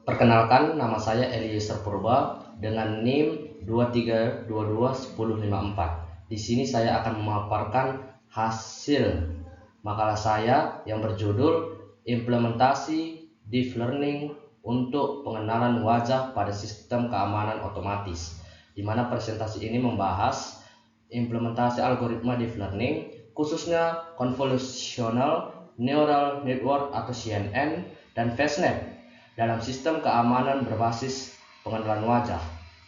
Perkenalkan, nama saya Eliezer Purba dengan NIM 23221054. Di sini saya akan memaparkan hasil makalah saya yang berjudul Implementasi Deep Learning untuk Pengenalan Wajah pada Sistem Keamanan Otomatis, di mana presentasi ini membahas implementasi algoritma Deep Learning, khususnya Convolutional Neural Network atau CNN dan FastNet dalam sistem keamanan berbasis pengenalan wajah.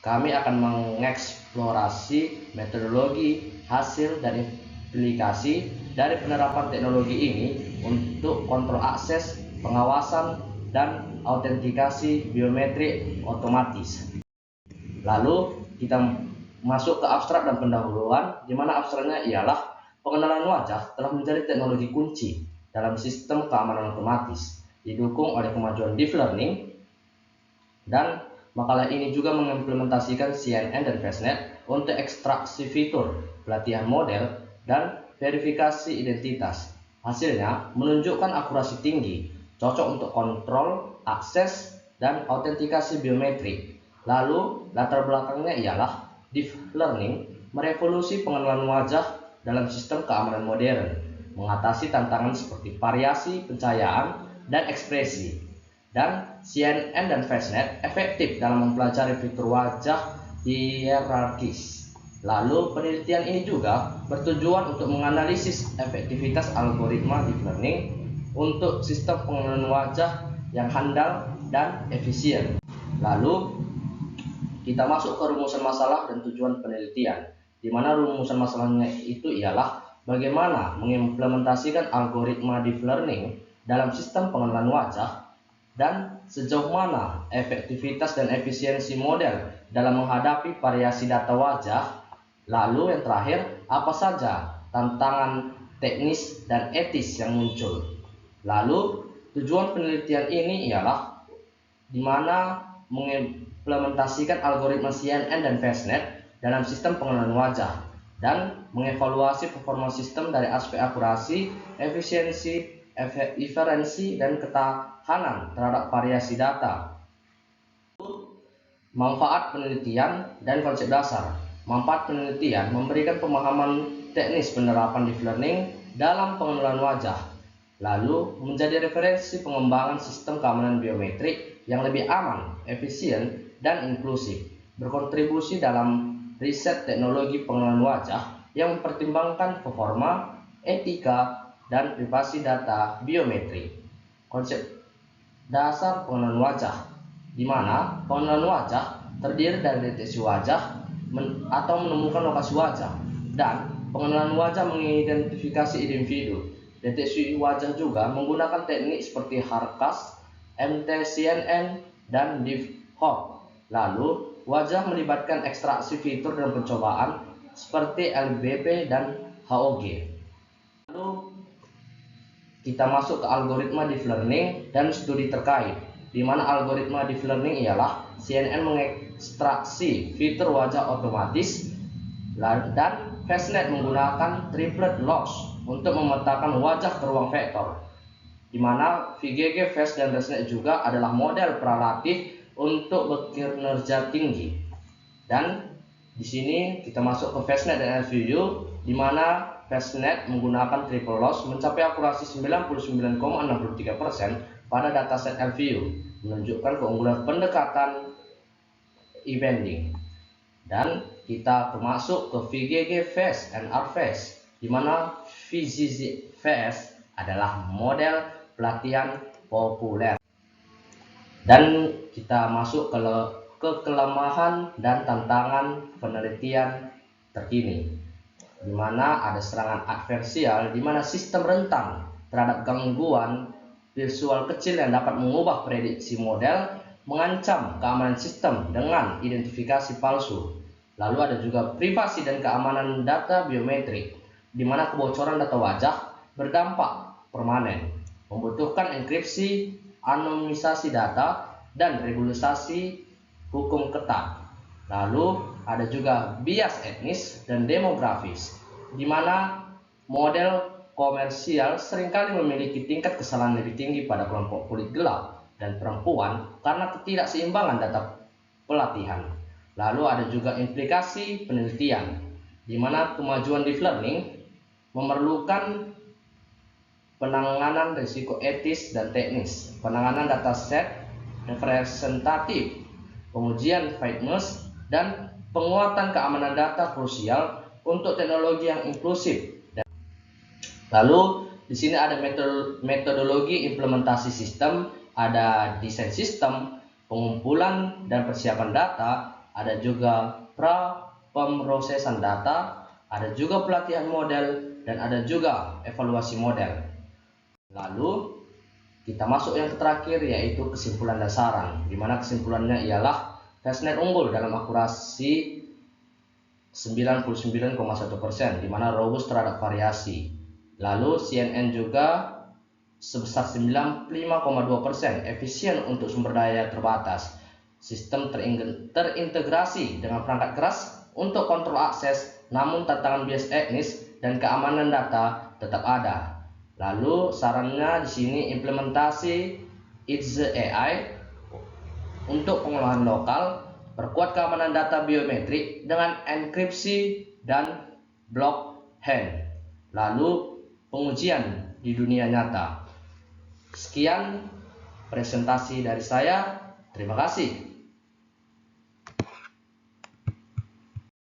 Kami akan mengeksplorasi metodologi, hasil, dan implikasi dari penerapan teknologi ini untuk kontrol akses, pengawasan, dan autentikasi biometrik otomatis. Lalu kita masuk ke abstrak dan pendahuluan, di mana abstraknya ialah pengenalan wajah telah menjadi teknologi kunci dalam sistem keamanan otomatis, didukung oleh kemajuan deep learning, dan makalah ini juga mengimplementasikan CNN dan FastNet untuk ekstraksi fitur, pelatihan model, dan verifikasi identitas. Hasilnya menunjukkan akurasi tinggi, cocok untuk kontrol, akses, dan autentikasi biometrik. Lalu, latar belakangnya ialah deep learning merevolusi pengenalan wajah dalam sistem keamanan modern, mengatasi tantangan seperti variasi pencahayaan dan ekspresi. Dan CNN dan FastNet efektif dalam mempelajari fitur wajah hierarkis. Lalu penelitian ini juga bertujuan untuk menganalisis efektivitas algoritma deep learning untuk sistem pengenalan wajah yang handal dan efisien. Lalu kita masuk ke rumusan masalah dan tujuan penelitian, di mana rumusan masalahnya itu ialah bagaimana mengimplementasikan algoritma deep learning dalam sistem pengenalan wajah, dan sejauh mana efektivitas dan efisiensi model dalam menghadapi variasi data wajah. Lalu yang terakhir, apa saja tantangan teknis dan etis yang muncul. Lalu tujuan penelitian ini ialah di mana mengimplementasikan algoritma CNN dan FastNet dalam sistem pengenalan wajah dan mengevaluasi performa sistem dari aspek akurasi, efisiensi, inferensi, dan ketahanan terhadap variasi data. Manfaat penelitian dan konsep dasar. Manfaat penelitian memberikan pemahaman teknis penerapan deep learning dalam pengenalan wajah, lalu menjadi referensi pengembangan sistem keamanan biometrik yang lebih aman, efisien, dan inklusif, berkontribusi dalam riset teknologi pengenalan wajah yang mempertimbangkan performa, etika, dan privasi data biometrik. Konsep dasar pengenalan wajah, di mana pengenalan wajah terdiri dari deteksi wajah atau menemukan lokasi wajah, dan pengenalan wajah mengidentifikasi individu. Deteksi wajah juga menggunakan teknik seperti HARCAS, MTCNN, dan DeepHawk. Lalu, wajah melibatkan ekstraksi fitur dan pencobaan seperti LBP dan HOG. Lalu, kita masuk ke algoritma deep learning dan studi terkait, di mana algoritma deep learning ialah CNN mengekstraksi fitur wajah otomatis, dan FastNet menggunakan triplet loss untuk memetakan wajah ke ruang vektor, di mana VGG, Fast, dan FastNet juga adalah model prelatif untuk berkinerja tinggi. Dan di sini kita masuk ke FastNet dan LVU, di mana FastNet menggunakan triple loss mencapai akurasi 99,63% pada dataset LVU, menunjukkan keunggulan pendekatan e-bending. Dan kita masuk ke VGG Fast and RFast, di mana VGG Fast adalah model pelatihan populer. Dan kita masuk ke kelemahan dan tantangan penelitian terkini, di mana ada serangan adversial, di mana sistem rentan terhadap gangguan visual kecil yang dapat mengubah prediksi model, mengancam keamanan sistem dengan identifikasi palsu. Lalu ada juga privasi dan keamanan data biometrik, di mana kebocoran data wajah berdampak permanen, membutuhkan enkripsi, anonimisasi data, dan regulasi hukum ketat. Lalu ada juga bias etnis dan demografis, di mana model komersial seringkali memiliki tingkat kesalahan lebih tinggi pada kelompok kulit gelap, dan perempuan karena ketidakseimbangan data pelatihan. Lalu ada juga implikasi penelitian, di mana kemajuan deep learning memerlukan penanganan risiko etis dan teknis, penanganan dataset representatif, pengujian fairness, dan penguatan keamanan data krusial untuk teknologi yang inklusif. Lalu di sini ada metodologi implementasi sistem, ada desain sistem, pengumpulan dan persiapan data, ada juga pemrosesan data, ada juga pelatihan model, dan ada juga evaluasi model. Lalu kita masuk yang terakhir, yaitu kesimpulan dan saran, di mana kesimpulannya ialah FastNet unggul dalam akurasi 99,1%, di mana robust terhadap variasi. Lalu CNN juga sebesar 95,2%, efisien untuk sumber daya terbatas, sistem terintegrasi dengan perangkat keras untuk kontrol akses, namun tantangan bias etnis dan keamanan data tetap ada. Lalu sarannya di sini implementasi It's the AI untuk pengolahan lokal, perkuat keamanan data biometrik dengan enkripsi dan blockchain. Lalu pengujian di dunia nyata. Sekian presentasi dari saya. Terima kasih.